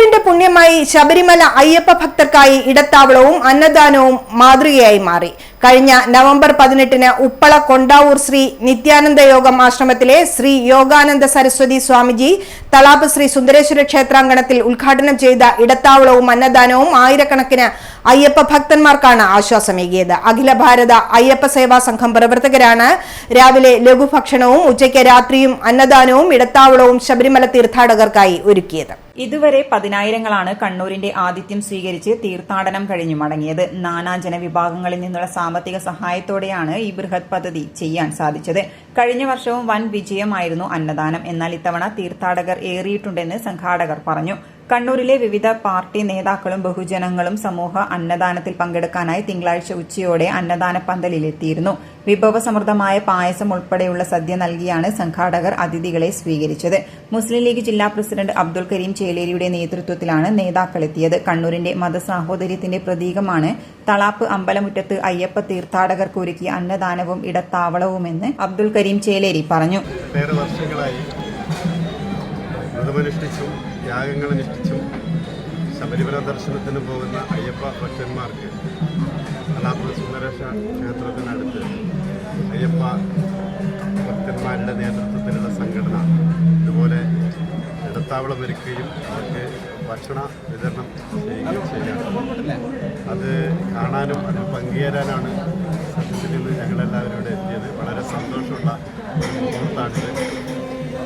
കണ്ണൂരിന്റെ പുണ്യമായി ശബരിമല അയ്യപ്പ ഭക്തർക്കായി ഇടത്താവളവും അന്നദാനവും മാതൃകയായി മാറി. കഴിഞ്ഞ നവംബർ 18-ന് ഉപ്പള കൊണ്ടാവൂർ ശ്രീ നിത്യാനന്ദ യോഗം ആശ്രമത്തിലെ ശ്രീ യോഗാനന്ദ സരസ്വതി സ്വാമിജി തളാപ്പ് ശ്രീ സുന്ദരേശ്വര ക്ഷേത്രാങ്കണത്തിൽ ഉദ്ഘാടനം ചെയ്ത ഇടത്താവളവും അന്നദാനവും ആയിരക്കണക്കിന് അയ്യപ്പ ഭക്തന്മാർക്കാണ് ആശ്വാസമേകിയത്. അഖില ഭാരത അയ്യപ്പ സേവാ സംഘം പ്രവർത്തകരാണ് രാവിലെ ലഘുഭക്ഷണവും ഉച്ചയ്ക്ക് രാത്രിയും അന്നദാനവും ഇടത്താവളവും ശബരിമല തീർത്ഥാടകർക്കായി ഒരുക്കിയത്. ഇതുവരെ പതിനായിരങ്ങളാണ് കണ്ണൂരിന്റെ ആതിഥ്യം സ്വീകരിച്ച് തീർത്ഥാടനം കഴിഞ്ഞു മടങ്ങിയത്. നാനാ ജനവിഭാഗങ്ങളിൽ നിന്നുള്ള സാമ്പത്തിക സഹായത്തോടെയാണ് ഈ ബൃഹത് പദ്ധതി ചെയ്യാൻ സാധിച്ചത്. കഴിഞ്ഞ വർഷവും വൻ വിജയമായിരുന്നു അന്നദാനം. എന്നാൽ ഇത്തവണ തീർത്ഥാടകർ ഏറിയിട്ടുണ്ടെന്ന് സംഘാടകർ പറഞ്ഞു. കണ്ണൂരിലെ വിവിധ പാർട്ടി നേതാക്കളും ബഹുജനങ്ങളും സമൂഹ അന്നദാനത്തിൽ പങ്കെടുക്കാനായി തിങ്കളാഴ്ച ഉച്ചയോടെ അന്നദാന പന്തലിലെത്തിയിരുന്നു. വിഭവസമൃദ്ധമായ പായസം ഉൾപ്പെടെയുള്ള സദ്യ നൽകിയാണ് സംഘാടകർ അതിഥികളെ സ്വീകരിച്ചത്. മുസ്ലിം ലീഗ് ജില്ലാ പ്രസിഡന്റ് അബ്ദുൽ കരീം ചേലേരിയുടെ നേതൃത്വത്തിലാണ് നേതാക്കളെത്തിയത്. കണ്ണൂരിന്റെ മതസാഹോദര്യത്തിന്റെ പ്രതീകമാണ് തളാപ്പ് അമ്പലമുറ്റത്ത് അയ്യപ്പ തീർത്ഥാടകർക്ക് ഒരുക്കിയ അന്നദാനവും ഇടത്താവളവുമെന്ന് അബ്ദുൽ കരീം ചേലേരി പറഞ്ഞു. ത്യാഗങ്ങളനുഷ്ഠിച്ചും ശബരിമല ദർശനത്തിന് പോകുന്ന അയ്യപ്പ ഭക്തന്മാർക്ക് തളാപ്പ് സുന്ദരേശ്വര ക്ഷേത്രത്തിനടുത്ത് അയ്യപ്പ ഭക്തന്മാരുടെ നേതൃത്വത്തിലുള്ള സംഘടന ഇതുപോലെ ഇടത്താവളം ഒരുക്കുകയും അവർക്ക് ഭക്ഷണ വിതരണം ചെയ്യുകയും ചെയ്യാം. അത് കാണാനും അതിൽ പങ്കുചേരാനാണ് സത്യത്തിൽ നിന്ന് ഞങ്ങളെല്ലാവരും ഇവിടെ എത്തിയത്. വളരെ സന്തോഷമുള്ള ഒരു മുഹൂർത്തമാണിത്.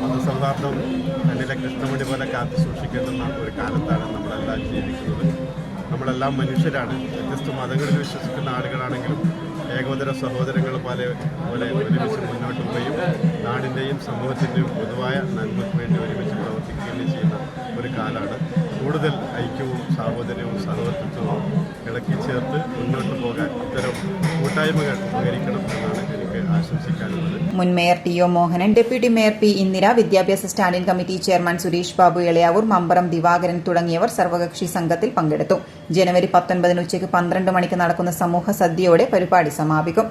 മതസൗഹാർദ്ദം കണ്ണിലെ കൃഷ്ണമണി പോലെ കാത്തു സൂക്ഷിക്കേണ്ടുന്ന ഒരു കാലത്താണ് നമ്മളെല്ലാം ജീവിക്കുന്നത്. നമ്മളെല്ലാം മനുഷ്യരാണ്. വ്യത്യസ്ത മതങ്ങളിൽ വിശ്വസിക്കുന്ന ആളുകളാണെങ്കിലും ഏകോദര സഹോദരങ്ങൾ പോലെ ഒരുമിച്ച് മുന്നോട്ട് പോയും നാടിൻ്റെയും സമൂഹത്തിൻ്റെയും പൊതുവായ നന്മയ്ക്ക് വേണ്ടി ഒരുമിച്ച് പ്രവർത്തിക്കുകയും ചെയ്യുന്ന ഒരു കാലമാണ്. കൂടുതൽ ഐക്യവും സാഹോദര്യവും സഹോദരത്വവും ഇളക്കി ചേർത്ത് മുന്നോട്ട് പോകാൻ ഇത്തരം കൂട്ടായ്മകൾ ഉപകരിക്കണം എന്നാണ് എനിക്ക് ആശംസിക്കാനുള്ളത്. മുൻ mayor T O. Mohanan, deputy mayor P. Indira, വിദ്യാഭ്യാസ standing committee chairman Suresh Babu Elayavoor, Mambaram Divakaran തുടങ്ങിയവർ സർവകക്ഷി സംഘത്തിൽ പങ്കെടുത്തു. ജനുവരി 19 ഉച്ചയ്ക്ക് 12 മണിക്ക് നടക്കുന്ന സമൂഹ സദ്യയോടെ പരിപാടി സമാപിക്കും.